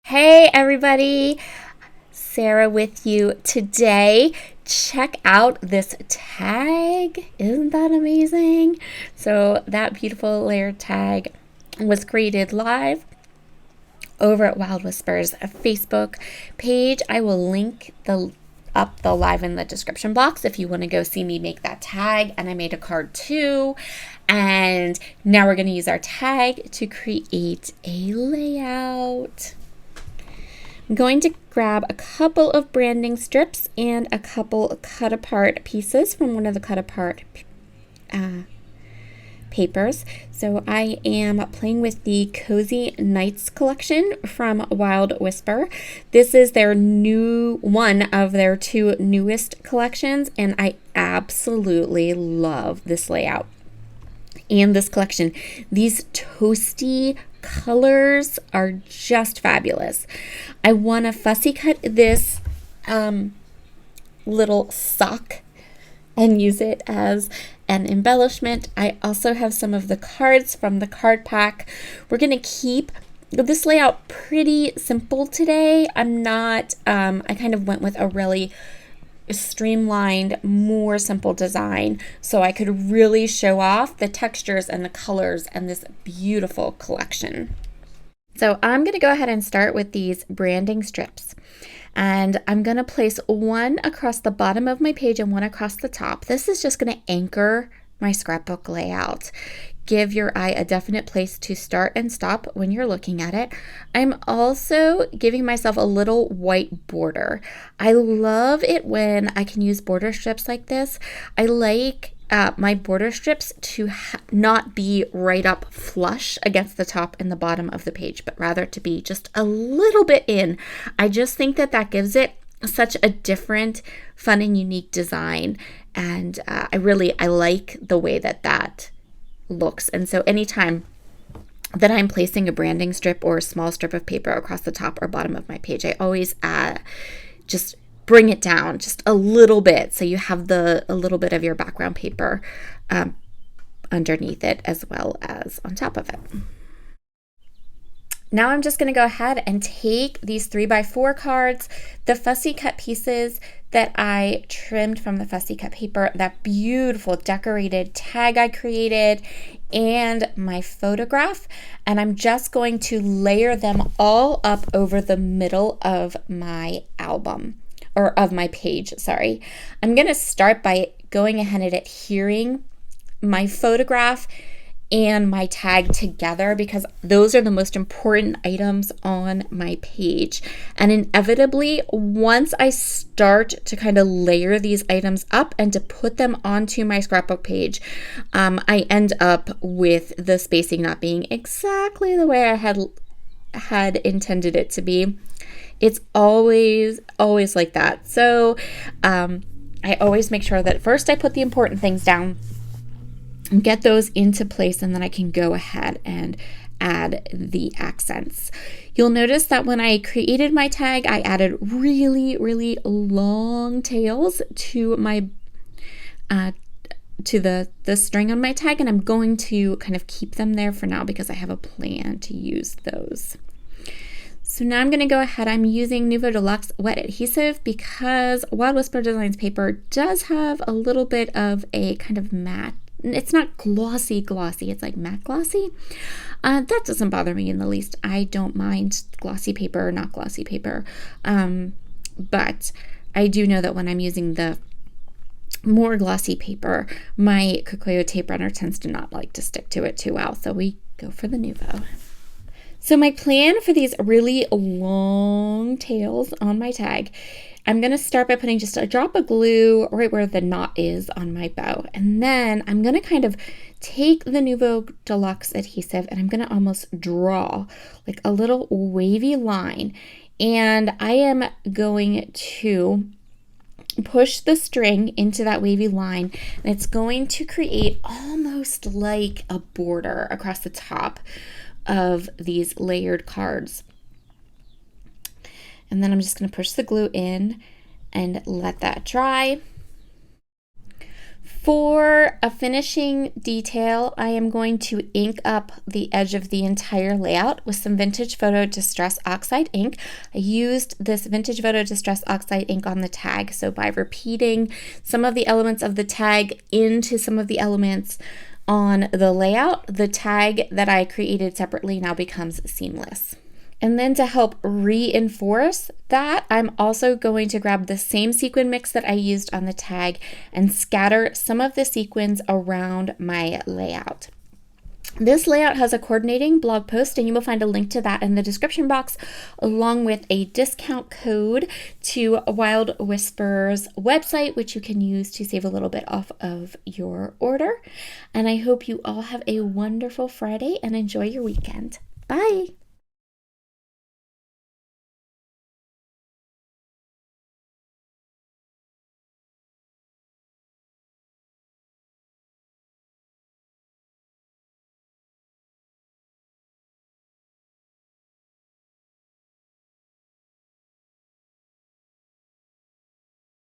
Hey everybody, Sarah with you today. Check out this tag. Isn't that amazing? So that beautiful layered tag was created live over at Wild Whispers Facebook page. I will link the live in the description box if you want to go see me make that tag. And I made a card too. And now we're going to use our tag to create a layout. I'm going to grab a couple of branding strips and a couple cut apart pieces from one of the cut apart papers. So I am playing with the Cozy Nights collection from Wild Whisper. This is their one of their two newest collections, and I absolutely love this layout and this collection. These toasty colors are just fabulous. I want to fussy cut this little sock and use it as an embellishment. I also have some of the cards from the card pack. We're going to keep this layout pretty simple today. I kind of went with a really streamlined, more simple design so I could really show off the textures and the colors and this beautiful collection. So I'm going to go ahead and start with these branding strips. And I'm going to place one across the bottom of my page and one across the top. This is just going to anchor my scrapbook layout. Give your eye a definite place to start and stop when you're looking at it. I'm also giving myself a little white border. I love it when I can use border strips like this. I like my border strips to not be right up flush against the top and the bottom of the page, but rather to be just a little bit in. I just think that gives it such a different, fun and unique design. And I like the way that looks. And so anytime that I'm placing a branding strip or a small strip of paper across the top or bottom of my page, I always just bring it down just a little bit so you have a little bit of your background paper underneath it as well as on top of it. Now I'm just going to go ahead and take these 3x4 cards, the fussy cut pieces that I trimmed from the fussy cut paper, that beautiful decorated tag I created, and my photograph, and I'm just going to layer them all up over the middle of my album, or of my page, sorry. I'm going to start by going ahead and adhering my photograph and my tag together because those are the most important items on my page. And inevitably, once I start to kind of layer these items up and to put them onto my scrapbook page, I end up with the spacing not being exactly the way I had intended it to be. It's always like that. So I always make sure that first I put the important things down and get those into place, and then I can go ahead and add the accents. You'll notice that when I created my tag, I added really, really long tails to my to the string on my tag, and I'm going to kind of keep them there for now because I have a plan to use those. So now I'm going to go ahead. I'm using Nuvo Deluxe Wet Adhesive because Wild Whisper Designs paper does have a little bit of a kind of matte. It's not glossy, it's like matte glossy. That doesn't bother me in the least. I don't mind glossy paper or not glossy paper. But I do know that when I'm using the more glossy paper, my Kokoyo tape runner tends to not like to stick to it too well. So we go for the Nuvo. So my plan for these really long tails on my tag, I'm going to start by putting just a drop of glue right where the knot is on my bow. And then I'm going to kind of take the Nuvo Deluxe adhesive and I'm going to almost draw like a little wavy line. And I am going to push the string into that wavy line, and it's going to create almost like a border across the top of these layered cards. And then I'm just going to push the glue in and let that dry. For a finishing detail, I am going to ink up the edge of the entire layout with some Vintage Photo Distress Oxide ink. I used this Vintage Photo Distress Oxide ink on the tag, so by repeating some of the elements of the tag into some of the elements on the layout, the tag that I created separately now becomes seamless. And then to help reinforce that, I'm also going to grab the same sequin mix that I used on the tag and scatter some of the sequins around my layout. This layout has a coordinating blog post, and you will find a link to that in the description box, along with a discount code to Wild Whisper's website, which you can use to save a little bit off of your order. And I hope you all have a wonderful Friday and enjoy your weekend. Bye!